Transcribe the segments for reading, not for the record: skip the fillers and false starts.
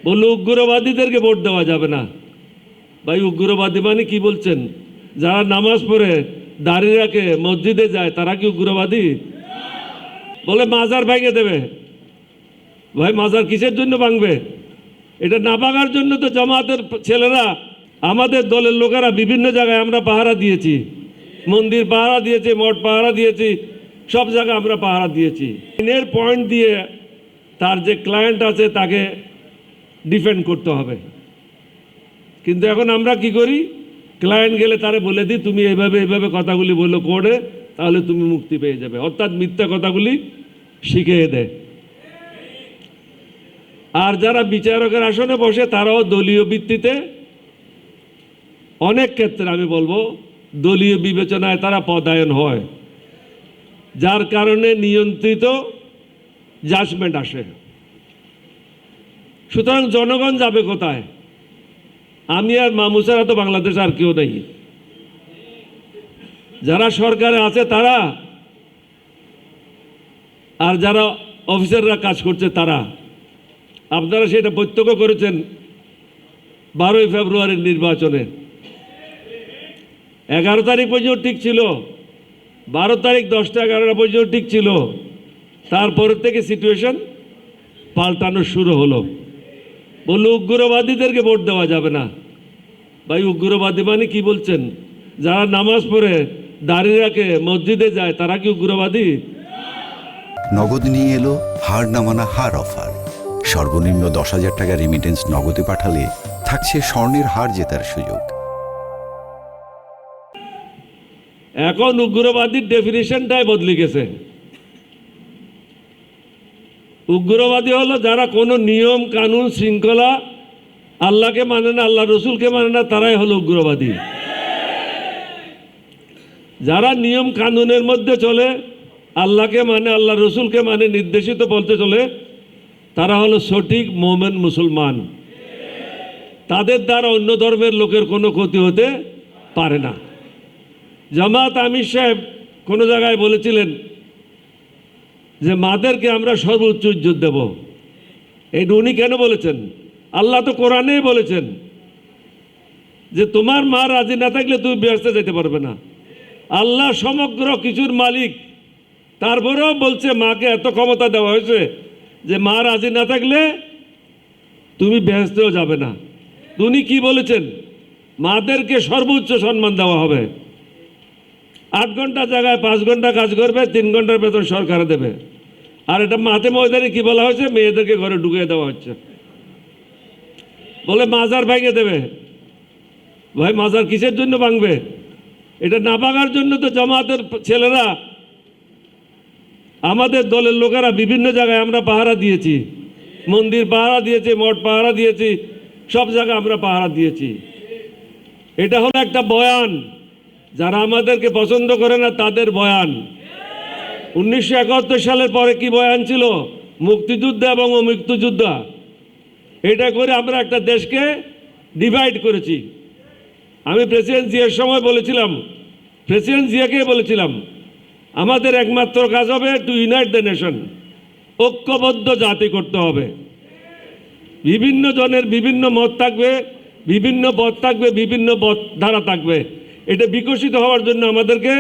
বললো উগ্রবাদীদেরকে ভোট দেওয়া যাবে না। ভাই উগ্রবাদী মানে কি বলছেন? যারা নামাজ পড়ে দাঁড়িয়ে রাখে মসজিদে যায় তারা কি উগ্রবাদী? বলে মাজার ভেঙে দেবে। ভাই মাজার কিসের জন্য ভাঙবে? এটা না ভাঙার জন্য তো জামাতের ছেলেরা, আমাদের দলের লোকেরা বিভিন্ন জায়গায় আমরা পাহারা দিয়েছি, মন্দির পাহারা দিয়েছি, মঠ পাহারা দিয়েছি, সব জায়গায় আমরা পাহারা দিয়েছি। এর পয়েন্ট দিয়ে তার যে ক্লায়েন্ট আছে তাকে ডিফেন্ড করতে হবে। কিন্তু এখন আমরা কি করি? ক্লায়েন্ট গেলে তারে বলে দিই তুমি এইভাবে এইভাবে কথাগুলি বললো কোর্টে, তাহলে তুমি মুক্তি পেয়ে যাবে। অর্থাৎ মিথ্যা কথাগুলি শিখিয়ে দেয়। আর যারা বিচারকের আসনে বসে তারাও দলীয় ভিত্তিতে, অনেক ক্ষেত্রে আমি বলবো দলীয় বিবেচনায় তারা পদায়ন হয়, যার কারণে নিয়ন্ত্রিত জাজমেন্ট আসে। সুতরাং জনগণ যাবে কোথায়? আমি আর মামুসারা তো বাংলাদেশে আর কেউ নেই। যারা সরকারে আছে তারা, আর যারা অফিসাররা কাজ করছে তারা। আপনারা সেটা প্রত্যক্ষ করেছেন 12ই ফেব্রুয়ারির নির্বাচনে। 11 তারিখ পর্যন্ত ঠিক ছিল, 12 তারিখ 10টা 11টা পর্যন্ত ঠিক ছিল, তারপরের থেকে সিচুয়েশন পাল্টানো শুরু হলো। বললো উগ্রবাদীদেরকে ভোট দেওয়া যাবে না। ভাই উগ্রবাদী মানে কি বলছেন? যারা নামাজ পড়ে দাঁড়িয়ে রাখে মসজিদে যায় তারা কি উগ্রবাদী? নগদ নিয়ে এলো হার না মানা হার অফার। সর্বনিম্ন 10,000 টাকা রেমিটেন্স নগদে পাঠালে থাকছে স্বর্ণের হার জেতার সুযোগ। এখন উগ্রবাদীর ডেফিনিশনটাই বদলে গেছে। উগ্রবাদী হলো যারা কোনো নিয়ম কানুন শৃঙ্খলা, আল্লাহকে মানে না, আল্লাহ রসুলকে মানে না, তারাই হলো উগ্রবাদী। যারা নিয়ম কানুনের মধ্যে চলে, আল্লাহকে মানে, আল্লাহ রসুলকে মানে, নির্দেশিত বলতে চলে, তারা হলো সঠিক মোমেন মুসলমান। তাদের দ্বারা অন্য ধর্মের লোকের কোনো ক্ষতি হতে পারে না। জামাত আমির সাহেব কোনো জায়গায় বলেছিলেন যে মাদেরকে আমরা সর্বোচ্চ ইজ্জত দেব। এইটা উনি কেন বলেছেন? আল্লাহ তো কোরআনেই বলেছেন যে তোমার মা রাজি না থাকলে তুমি বেহেশতে যেতে পারবে না। আল্লাহ সমগ্র কিছুর মালিক, তারপরেও বলছে মাকে এত ক্ষমতা দেওয়া হয়েছে যে মা রাজি না থাকলে তুমি বেহেশতেও যাবে না। উনি কি বলেছেন? মাদেরকে সর্বোচ্চ সম্মান দেওয়া হবে। 8 ঘন্টা জায়গায় 5 ঘন্টা কাজ করবে, 3 ঘন্টার বেতন সরকার দেবে। আর এটা মাতে ময়দানে কি বলা হয়েছে? মেয়েদেরকে ঘরে ঢুকিয়ে দেওয়া হচ্ছে। বলে মাজার ভেঙে দেবে। ভাই মাজার কিসের জন্য ভাঙবে? এটা না ভাঙার জন্য তো জামাতের ছেলেরা, আমাদের দলের লোকেরা বিভিন্ন জায়গায় আমরা পাহারা দিয়েছি, মন্দির পাহারা দিয়েছি, মঠ পাহারা দিয়েছি, সব জায়গায় আমরা পাহারা দিয়েছি। এটা হলো একটা বয়ান, যারা আমাদেরকে পছন্দ করে না তাদের বয়ান। 1971 সালের পরে কি বয়ান ছিল? মুক্তিযুদ্ধ এবং অমুক্তিযুদ্ধ। এটা করে আমরা একটা দেশকে ডিভাইড করেছি। আমি প্রেসিডেন্ট জিয়ার সময় বলেছিলাম, প্রেসিডেন্ট জিয়াকে বলেছিলাম আমাদের একমাত্র কাজ হবে টু ইউনাইট দ্য নেশন, ঐক্যবদ্ধ জাতি করতে হবে। বিভিন্ন জনের বিভিন্ন মত থাকবে, বিভিন্ন পথ থাকবে, বিভিন্ন ধারা থাকবে। এটা বিকশিত হওয়ার জন্য আমাদেরকে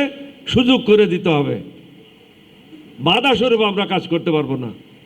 সুযোগ করে দিতে হবে। বাধা স্বরূপ আমরা কাজ করতে পারবো না।